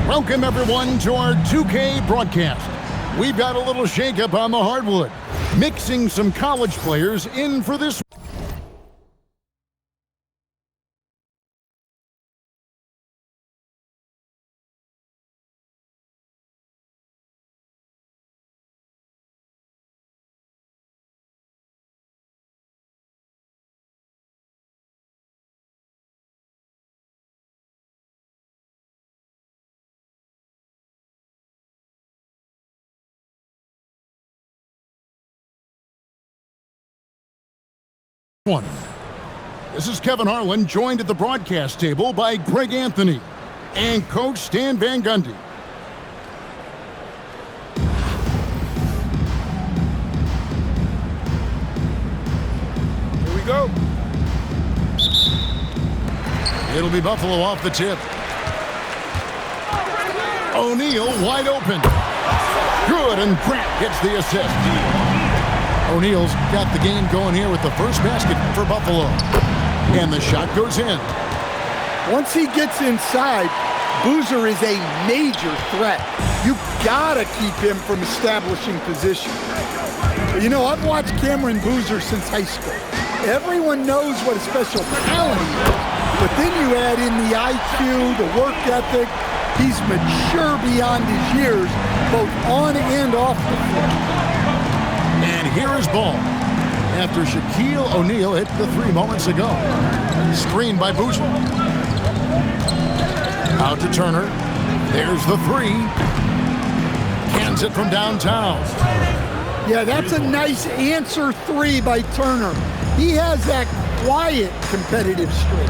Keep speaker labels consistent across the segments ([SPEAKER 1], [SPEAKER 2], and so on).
[SPEAKER 1] Welcome, everyone, to our 2K broadcast. We've got a little shakeup on the hardwood, mixing some college players in for this. One. This is Kevin Harlan, joined at the broadcast table by Greg Anthony and Coach Stan Van Gundy.
[SPEAKER 2] Here we go.
[SPEAKER 1] It'll be Buffalo off the tip. O'Neal wide open. Good, and Grant gets the assist. O'Neal's got the game going here with the first basket for Buffalo. And the shot goes in.
[SPEAKER 3] Once he gets inside, Boozer is a major threat. You've got to keep him from establishing position. You know, I've watched Cameron Boozer since high school. Everyone knows what a special talent he is. But then you add in the IQ, the work ethic. He's mature beyond his years, both on and off the floor.
[SPEAKER 1] And here is ball. After Shaquille O'Neal hit the three moments ago. Screened by Boozer. Out to Turner. There's the three. Cans it from downtown.
[SPEAKER 3] Yeah, that's a nice answer three by Turner. He has that quiet competitive streak.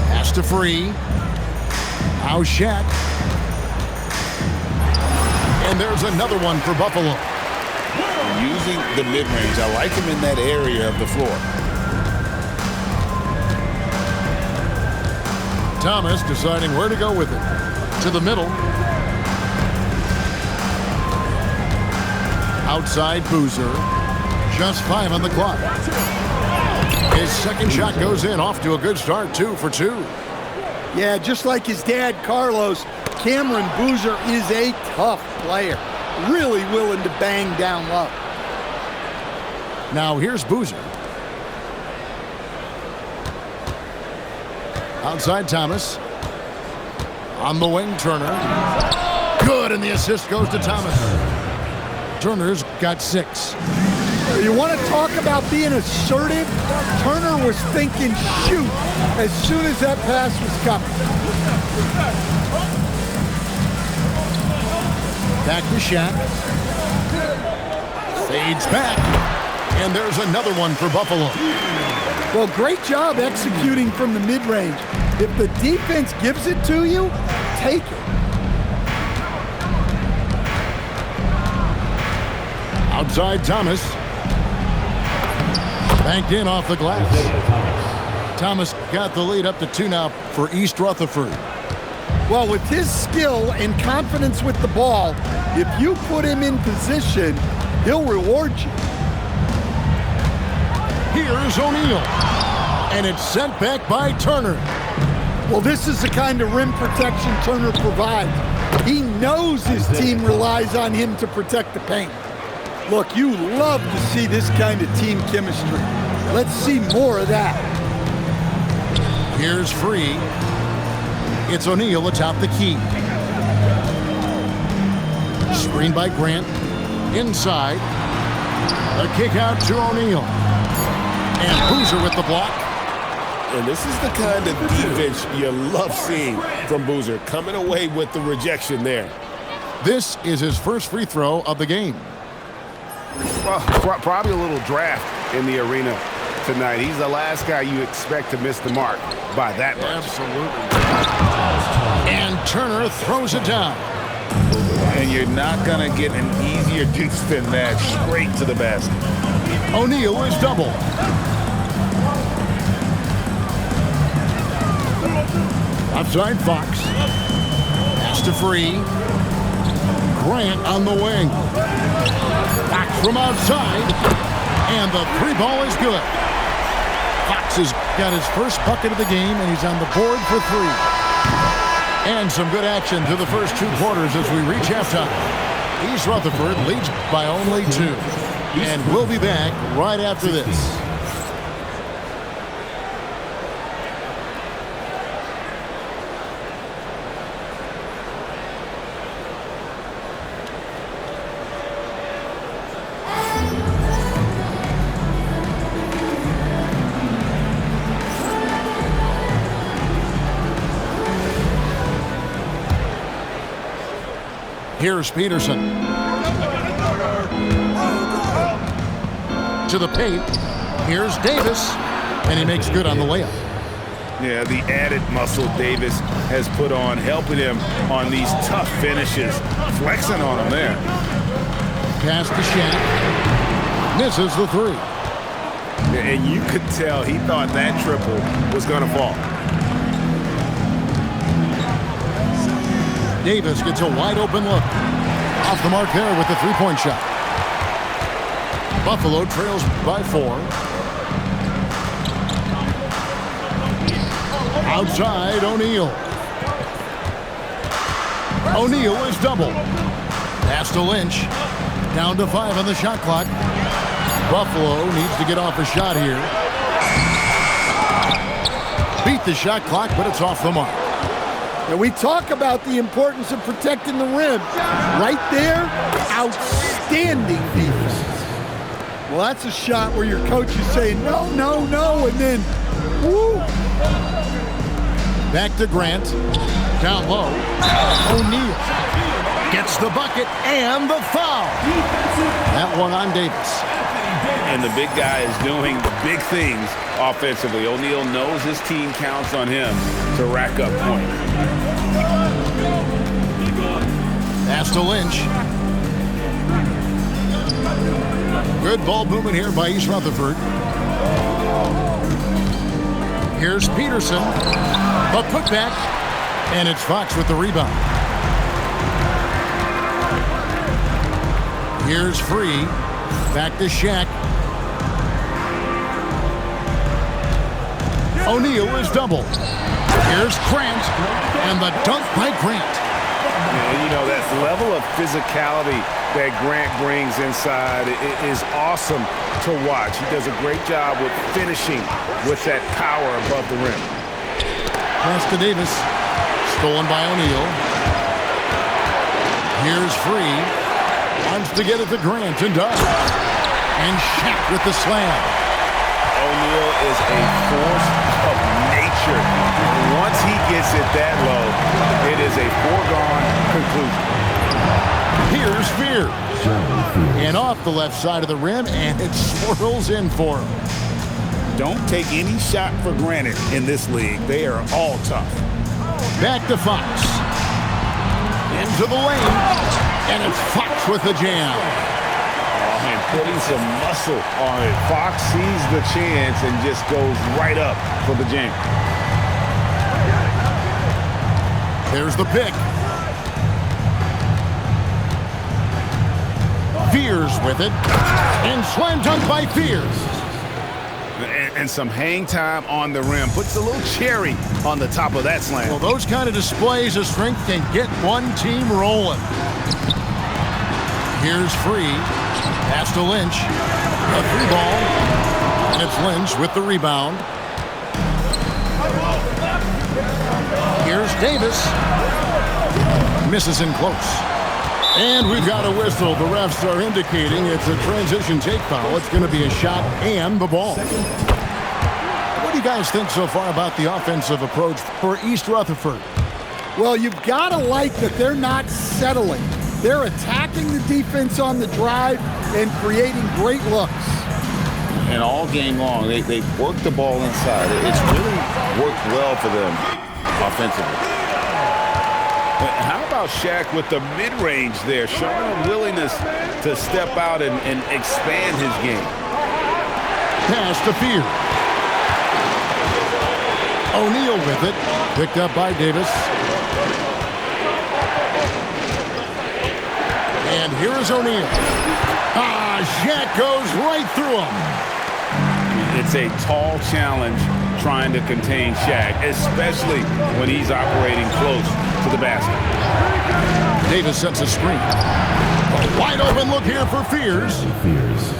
[SPEAKER 1] Pass to Free. Now Shaq. And there's another one for Buffalo.
[SPEAKER 2] Using the mid-range, I like him in that area of the floor.
[SPEAKER 1] Thomas deciding where to go with it. To the middle. Outside Boozer. Just 5 on the clock. His second shot goes in, off to a good start, 2 for 2.
[SPEAKER 3] Yeah, just like his dad, Carlos, Cameron Boozer is a tough player. Really willing to bang down low.
[SPEAKER 1] Now here's Boozer. Outside Thomas. On the wing, Turner. Good, and the assist goes to Thomas. Turner's got 6.
[SPEAKER 3] You want to talk about being assertive? Turner was thinking shoot as soon as that pass was coming.
[SPEAKER 1] Back to Shaq. Fades back. And there's another one for Buffalo.
[SPEAKER 3] Well, great job executing from the mid-range. If the defense gives it to you, take it.
[SPEAKER 1] Outside Thomas. Banked in off the glass. Thomas got the lead up to 2 now for East Rutherford.
[SPEAKER 3] Well, with his skill and confidence with the ball, if you put him in position, he'll reward you.
[SPEAKER 1] Here's O'Neal. And it's sent back by Turner.
[SPEAKER 3] Well, this is the kind of rim protection Turner provides. He knows his team relies on him to protect the paint. Look, you love to see this kind of team chemistry. Let's see more of that.
[SPEAKER 1] Here's Free. It's O'Neal atop the key. Screened by Grant. Inside. A kick out to O'Neal. And Boozer with the block.
[SPEAKER 2] And this is the kind of defense you love seeing from Boozer, coming away with the rejection there.
[SPEAKER 1] This is his first free throw of the game.
[SPEAKER 4] Well, probably a little draft in the arena tonight. He's the last guy you expect to miss the mark by that much.
[SPEAKER 1] Absolutely. And Turner throws it down.
[SPEAKER 2] And you're not going to get an easier deuce than that, straight to the basket.
[SPEAKER 1] O'Neal is double. Outside Fox. Pass to Free. Grant on the wing. Back from outside. And the 3 ball is good. Fox has got his first bucket of the game, and he's on the board for 3. And some good action through the first 2 quarters as we reach halftime. East Rutherford leads by only 2. And we'll be back right after this. Here's Peterson. To the paint. Here's Davis. And he makes good on the layup.
[SPEAKER 4] Yeah, the added muscle Davis has put on, helping him on these tough finishes. Flexing on him there.
[SPEAKER 1] Pass to Shaq. Misses the 3.
[SPEAKER 4] And you could tell he thought that triple was going to fall.
[SPEAKER 1] Davis gets a wide open look. Off the mark there with the 3-point shot. Buffalo trails by 4. Outside, O'Neal. O'Neal is doubled. Pass to Lynch. Down to 5 on the shot clock. Buffalo needs to get off a shot here. Beat the shot clock, but it's off the mark.
[SPEAKER 3] And we talk about the importance of protecting the rim. Right there, outstanding defense. Well, that's a shot where your coach is saying, no, no, no, and then, woo.
[SPEAKER 1] Back to Grant. Down low. O'Neal gets the bucket and the foul. That one on Davis.
[SPEAKER 4] And the big guy is doing the big things offensively. O'Neal knows his team counts on him to rack up points.
[SPEAKER 1] Pass to Lynch. Good ball movement here by East Rutherford. Here's Peterson. A putback. And it's Fox with the rebound. Here's Free. Back to Shaq. O'Neal is doubled. Here's Grant. And the dunk by Grant.
[SPEAKER 4] And, you know, that level of physicality that Grant brings inside is awesome to watch. He does a great job with finishing with that power above the rim.
[SPEAKER 1] Pass to Davis. Stolen by O'Neal. Here's Free. Wants to get it to Grant and does. And Shaq with the slam.
[SPEAKER 4] O'Neal is a force of nature. Once he gets it that low, it is a foregone conclusion.
[SPEAKER 1] Here's Fear. And off the left side of the rim, and it swirls in for him.
[SPEAKER 4] Don't take any shot for granted in this league. They are all tough.
[SPEAKER 1] Back to Fox. Into the lane. And it's Fox with the jam.
[SPEAKER 4] And putting some muscle on it. Fox sees the chance and just goes right up for the jam.
[SPEAKER 1] There's the pick. Fears with it. And slam dunk by Fears.
[SPEAKER 4] And some hang time on the rim. Puts a little cherry on the top of that slam.
[SPEAKER 1] Well, those kind of displays of strength can get one team rolling. Here's Free. Pass to Lynch. A 3-ball. And it's Lynch with the rebound. Here's Davis. Misses in close. And we've got a whistle. The refs are indicating it's a transition take foul. It's going to be a shot and the ball. What do you guys think so far about the offensive approach for East Rutherford?
[SPEAKER 3] Well, you've got to like that they're not settling. They're attacking the defense on the drive and creating great looks.
[SPEAKER 5] And all game long, they work the ball inside. It's really worked well for them offensively.
[SPEAKER 4] How about Shaq with the mid-range there, showing a willingness to step out and expand his game.
[SPEAKER 1] Pass to Fear. O'Neal with it. Picked up by Davis. And here is O'Neal. Shaq goes right through him.
[SPEAKER 4] It's a tall challenge trying to contain Shaq, especially when he's operating close to the basket.
[SPEAKER 1] Davis sets a screen. A wide open look here for Fears.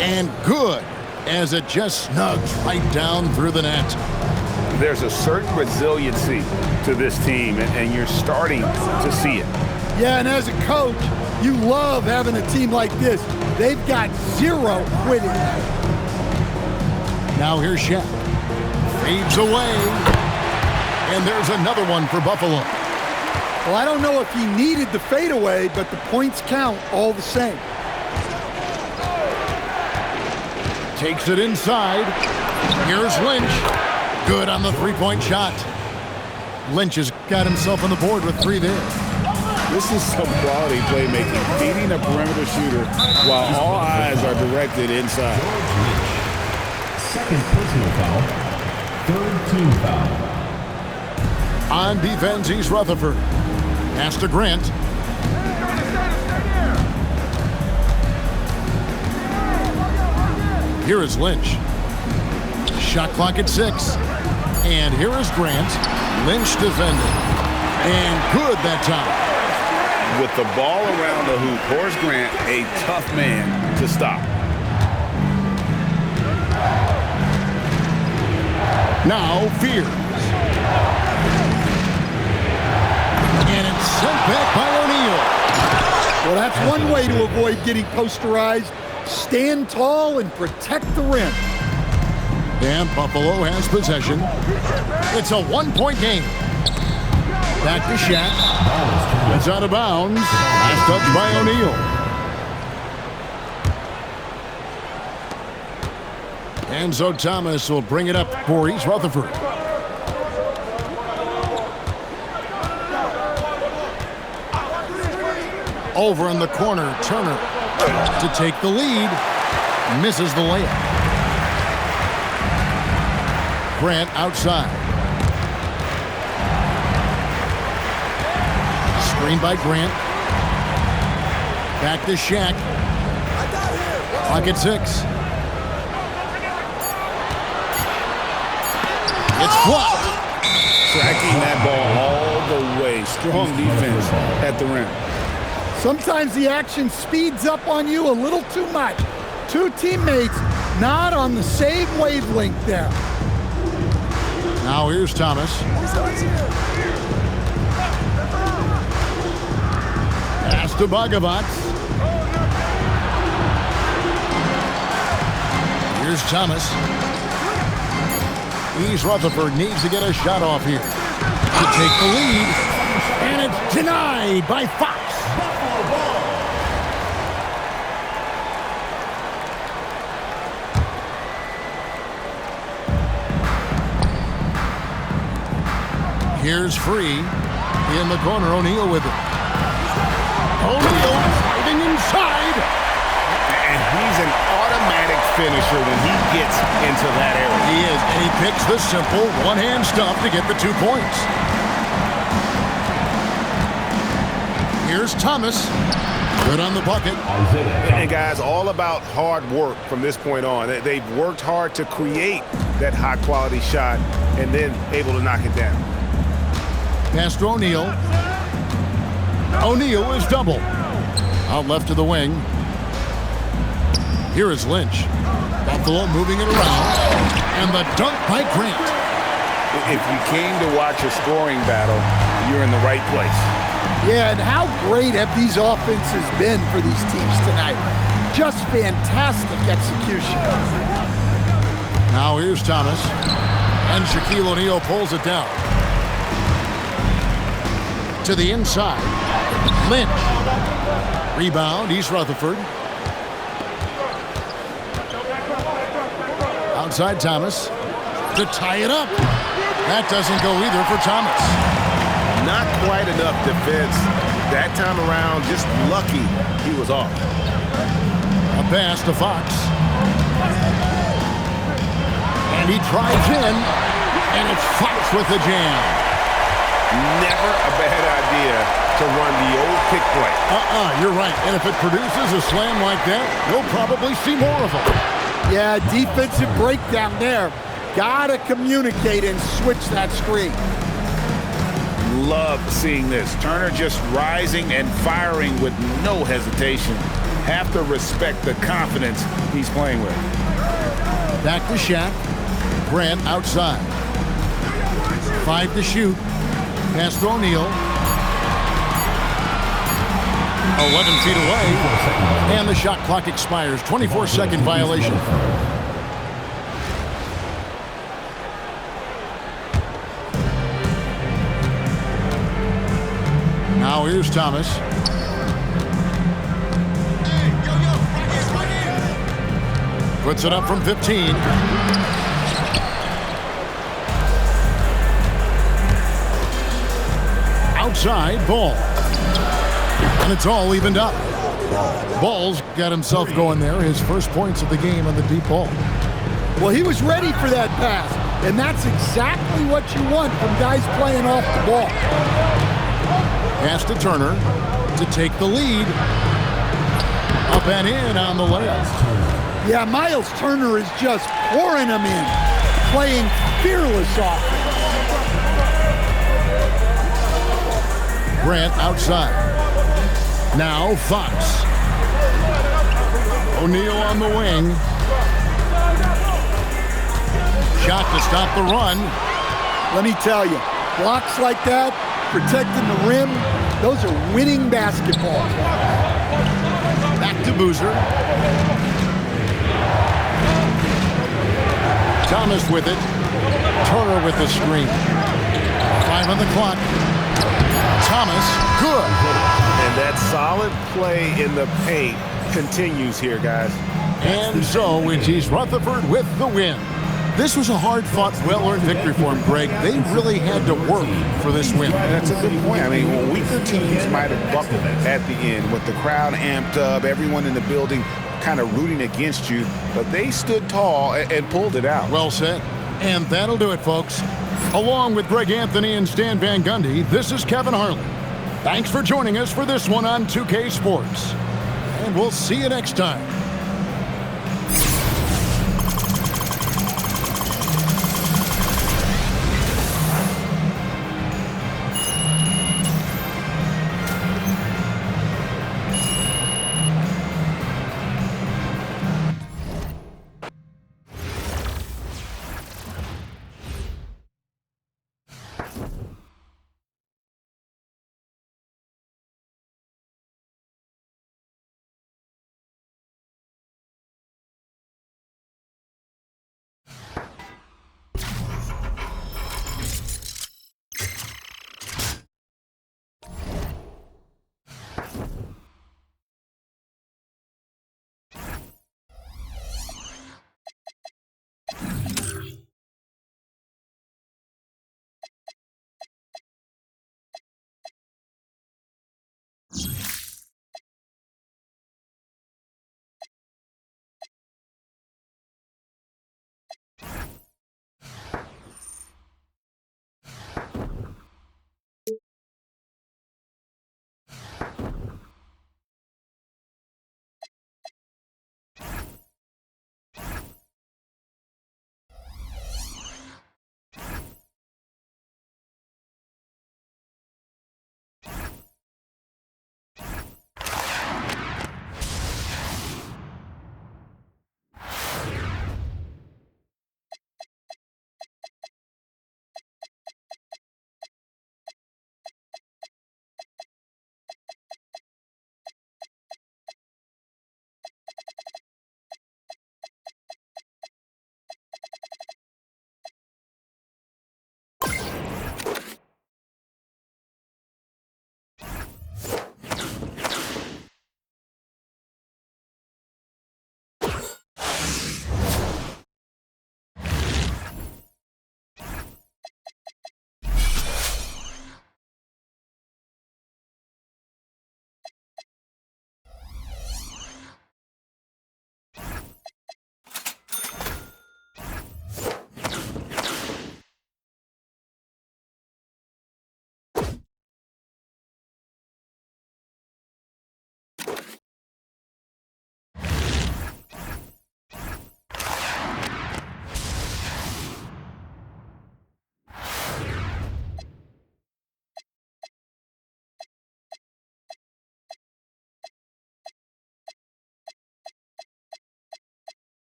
[SPEAKER 1] And good, as it just snugs right down through the net.
[SPEAKER 4] There's a certain resiliency to this team, and you're starting to see it.
[SPEAKER 3] Yeah, and as a coach, you love having a team like this. They've got zero quitting.
[SPEAKER 1] Now here's Shaq. Fades away. And there's another one for Buffalo.
[SPEAKER 3] Well, I don't know if he needed the fadeaway, but the points count all the same.
[SPEAKER 1] Takes it inside. Here's Lynch. Good on the three-point shot. Lynch has got himself on the board with 3 there.
[SPEAKER 2] This is some quality playmaking, feeding a perimeter shooter while all eyes are directed inside.
[SPEAKER 6] Second personal foul. Third team foul.
[SPEAKER 1] On defense, East Rutherford. Pass to Grant. Here is Lynch. Shot clock at 6. And here is Grant. Lynch defending. And good that time.
[SPEAKER 4] With the ball around the hoop, Horace Grant, a tough man to stop.
[SPEAKER 1] Now Fears. And it's sent back by O'Neal.
[SPEAKER 3] Well, that's one way to avoid getting posterized. Stand tall and protect the rim.
[SPEAKER 1] And Buffalo has possession. It's a 1-point game. Back to Shaq. It's out of bounds. Last touch by O'Neal. Enzo Thomas will bring it up for East Rutherford. Over in the corner, Turner to take the lead. Misses the layup. Grant outside. Screen by Grant. Back to Shaq. Clock at 6. It's blocked.
[SPEAKER 2] Tracking that ball all the way. Strong defense at the rim.
[SPEAKER 3] Sometimes the action speeds up on you a little too much. Two teammates not on the same wavelength there.
[SPEAKER 1] Now here's Thomas. Pass to Bogovac. Here's Thomas. East Rutherford needs to get a shot off here to take the lead. And it's denied by Fox. Here's Free. In the corner, O'Neal with it. O'Neal fighting inside.
[SPEAKER 2] And he's an automatic finisher when he gets into that area.
[SPEAKER 1] He is, and he picks the simple one-hand stuff to get the 2 points. Here's Thomas. Good on the bucket.
[SPEAKER 2] And guys, all about hard work from this point on. They've worked hard to create that high-quality shot and then able to knock it down.
[SPEAKER 1] Pass to O'Neal. O'Neal is double. Out left to the wing. Here is Lynch. Buffalo moving it around. And the dunk by Grant.
[SPEAKER 4] If you came to watch a scoring battle, you're in the right place.
[SPEAKER 3] Yeah, and how great have these offenses been for these teams tonight? Just fantastic execution.
[SPEAKER 1] Now here's Thomas. And Shaquille O'Neal pulls it down. To the inside. Lynch. Rebound, East Rutherford. Outside Thomas. To tie it up. That doesn't go either for Thomas.
[SPEAKER 2] Not quite enough defense that time around. Just lucky he was off.
[SPEAKER 1] A pass to Fox. And he drives in. And it's Fox with the jam.
[SPEAKER 2] Never a bad idea to run the old pick play.
[SPEAKER 1] You're right. And if it produces a slam like that, you'll probably see more of them.
[SPEAKER 3] Yeah, defensive breakdown there. Gotta communicate and switch that screen.
[SPEAKER 5] Love seeing this. Turner just rising and firing with no hesitation. Have to respect the confidence he's playing with.
[SPEAKER 1] Back to Shaq. Grant outside. 5 to shoot. Pass to O'Neal. 11 feet away. And the shot clock expires. 24-second violation. Now here's Thomas. Puts it up from 15. Outside, Ball. And it's all evened up. Ball's got himself going there. His first points of the game on the deep ball.
[SPEAKER 3] Well, he was ready for that pass. And that's exactly what you want from guys playing off the ball.
[SPEAKER 1] Pass to Turner to take the lead. Up and in on the layup.
[SPEAKER 3] Yeah, Miles Turner is just pouring them in, playing fearless offense.
[SPEAKER 1] Grant outside. Now Fox. O'Neal on the wing. Shot to stop the run.
[SPEAKER 3] Let me tell you, blocks like that, protecting the rim, those are winning basketball.
[SPEAKER 1] Back to Boozer. Thomas with it. Turner with the screen. 5 on the clock. Thomas, good.
[SPEAKER 2] And that solid play in the paint continues here, guys.
[SPEAKER 1] And so it's East Rutherford with the win. This was a hard-fought, well-earned victory for them, Greg. They really had to work for this win.
[SPEAKER 2] That's a good point. I mean, weaker teams might have buckled at the end with the crowd amped up, everyone in the building kind of rooting against you, but they stood tall and pulled it out.
[SPEAKER 1] Well said. And that'll do it, folks. Along with Greg Anthony and Stan Van Gundy, this is Kevin Harlan. Thanks for joining us for this one on 2K Sports. And we'll see you next time.